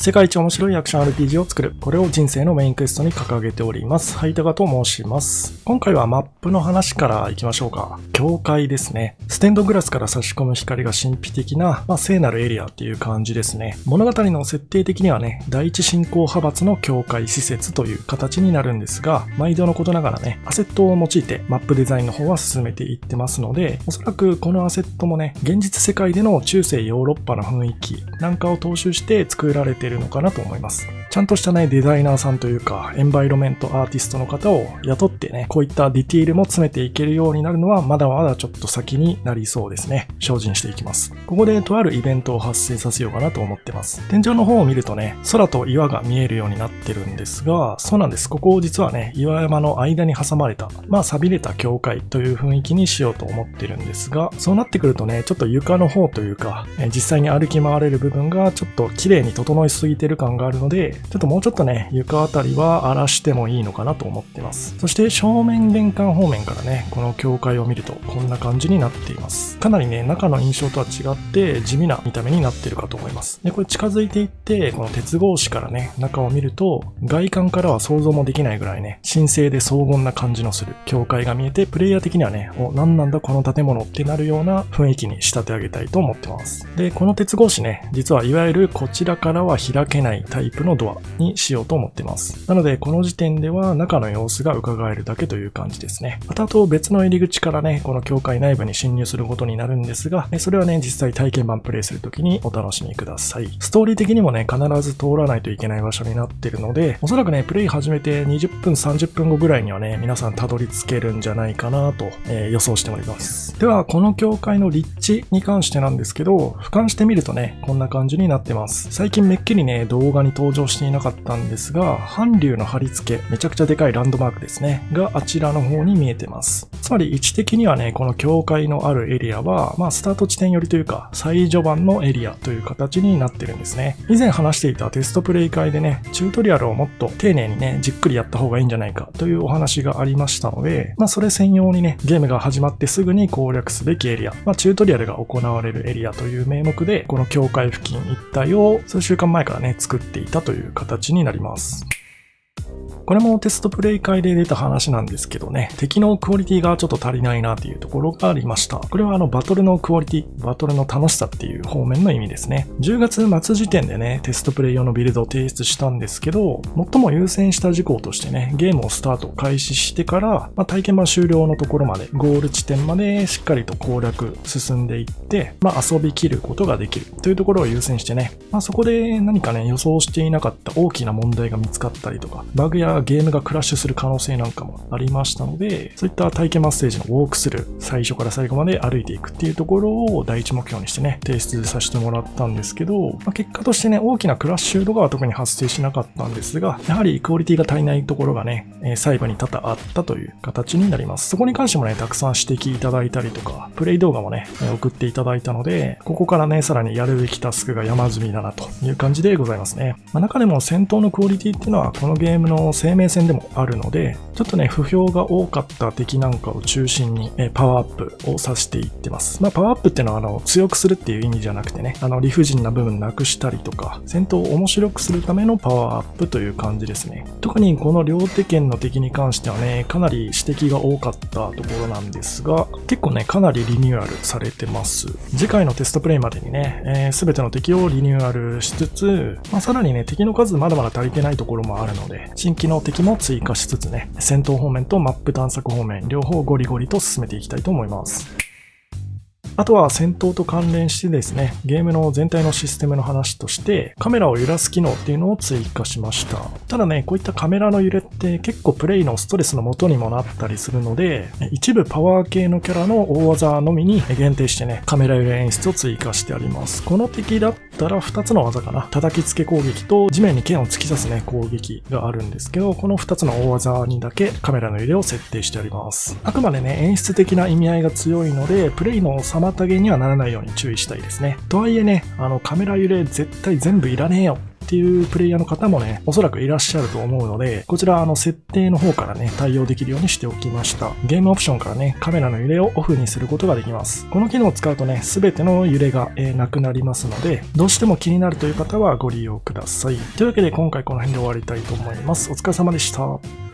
世界一面白いアクション RPG を作る。これを人生のメインクエストに掲げております。はいたがと申します。今回はマップの話からいきましょうか。教会ですね。ステンドグラスから差し込む光が神秘的な、聖なるエリアっていう感じですね。物語の設定的にはね、第一信仰派閥の教会施設という形になるんですが、毎度のことながらね、アセットを用いてマップデザインの方は進めていってますので、おそらくこのアセットもね、現実世界での中世ヨーロッパの雰囲気なんかを踏襲して作られているのかなと思います。ちゃんとしたね、デザイナーさんというか、エンバイロメントアーティストの方を雇ってね、こういったディティールも詰めていけるようになるのはまだまだちょっと先になりそうですね。精進していきます。ここでとあるイベントを発生させようかなと思ってます。天井の方を見るとね、空と岩が見えるようになってるんですが、そうなんです。ここ実はね、岩山の間に挟まれた、錆びれた教会という雰囲気にしようと思ってるんですが、そうなってくるとね、ちょっと床の方というか、実際に歩き回れる部分がちょっと綺麗に整いすぎてる感があるので、もうちょっとね、床あたりは荒らしてもいいのかなと思ってます。そして正面玄関方面からね、この教会を見るとこんな感じになっています。かなりね、中の印象とは違って地味な見た目になっているかと思います。で、これ近づいていって、この鉄格子からね、中を見ると、外観からは想像もできないぐらいね、神聖で荘厳な感じのする教会が見えて、プレイヤー的にはね、なんなんだこの建物ってなるような雰囲気に仕立て上げたいと思ってます。で、この鉄格子ね、実はいわゆるこちらからは開けないタイプのドアにしようと思ってます。なので、この時点では中の様子が伺えるだけという感じですね。またあと別の入り口からね、この教会内部に侵入することになるんですが、それはね、実際体験版プレイするときにお楽しみください。ストーリー的にもね、必ず通らないといけない場所になっているので、おそらくね、プレイ始めて20分、30分後ぐらいにはね、皆さんたどり着けるんじゃないかなと、予想しております。では、この教会の立地に関してなんですけど、俯瞰してみるとね、こんな感じになってます。最近めっきりね、動画に登場していなかったんですが、韓流の貼り付け、めちゃくちゃでかいランドマークですね、があちらの方に見えてます。つまり位置的にはね、この教会のあるエリアは、スタート地点寄りというか、最序盤のエリアという形になってるんですね。以前話していたテストプレイ会でね、チュートリアルをもっと丁寧にね、じっくりやった方がいいんじゃないかというお話がありましたので、それ専用にね、ゲームが始まってすぐに攻略すべきエリア、チュートリアルが行われるエリアという名目で、この教会付近一帯を数週間前からね、作っていたという形になります。これもテストプレイ会で出た話なんですけどね、敵のクオリティがちょっと足りないなっていうところがありました。これはバトルのクオリティ、バトルの楽しさっていう方面の意味ですね。10月末時点でね、テストプレイ用のビルドを提出したんですけど、最も優先した事項としてね、ゲームをスタート開始してから、体験版終了のところまで、ゴール地点までしっかりと攻略進んでいって、遊びきることができるというところを優先してね、そこで何かね、予想していなかった大きな問題が見つかったりとか、バグやゲームがクラッシュする可能性なんかもありましたので、そういった体験版ステージのウォークスルー、最初から最後まで歩いていくっていうところを第一目標にしてね、提出させてもらったんですけど、結果としてね、大きなクラッシュとかは特に発生しなかったんですが、やはりクオリティが足りないところがね、細部に多々あったという形になります。そこに関してもね、たくさん指摘いただいたりとか、プレイ動画もね、送っていただいたので、ここからね、さらにやるべきタスクが山積みだなという感じでございますね。中でも戦闘のクオリティっていうのは、このゲームの生命線でもあるので、ちょっとね、不評が多かった敵なんかを中心にパワーアップをさせていってます。パワーアップっていうのは強くするっていう意味じゃなくてね、理不尽な部分なくしたりとか、戦闘を面白くするためのパワーアップという感じですね。特にこの両手剣の敵に関してはね、かなり指摘が多かったところなんですが、結構ね、かなりリニューアルされてます。次回のテストプレイまでにね、全ての敵をリニューアルしつつ、さらにね、敵の数まだまだ足りてないところもあるので、新規の敵も追加しつつね、戦闘方面とマップ探索方面、両方ゴリゴリと進めていきたいと思います。あとは戦闘と関連してですね、ゲームの全体のシステムの話としてカメラを揺らす機能っていうのを追加しました。ただね、こういったカメラの揺れって結構プレイのストレスの元にもなったりするので、一部パワー系のキャラの大技のみに限定してね、カメラ揺れ演出を追加してあります。この敵だったら2つの技かな。叩きつけ攻撃と地面に剣を突き刺すね、攻撃があるんですけど、この2つの大技にだけカメラの揺れを設定してあります。あくまでね、演出的な意味合いが強いので、プレイの妨げにはならないように注意したいですね。とはいえね、カメラ揺れ絶対全部いらねえよっっていうプレイヤーの方もね、おそらくいらっしゃると思うので、こちら設定の方からね、対応できるようにしておきました。ゲームオプションからね、カメラの揺れをオフにすることができます。この機能を使うとね、すべての揺れがなくなりますので、どうしても気になるという方はご利用ください。というわけで今回この辺で終わりたいと思います。お疲れ様でした。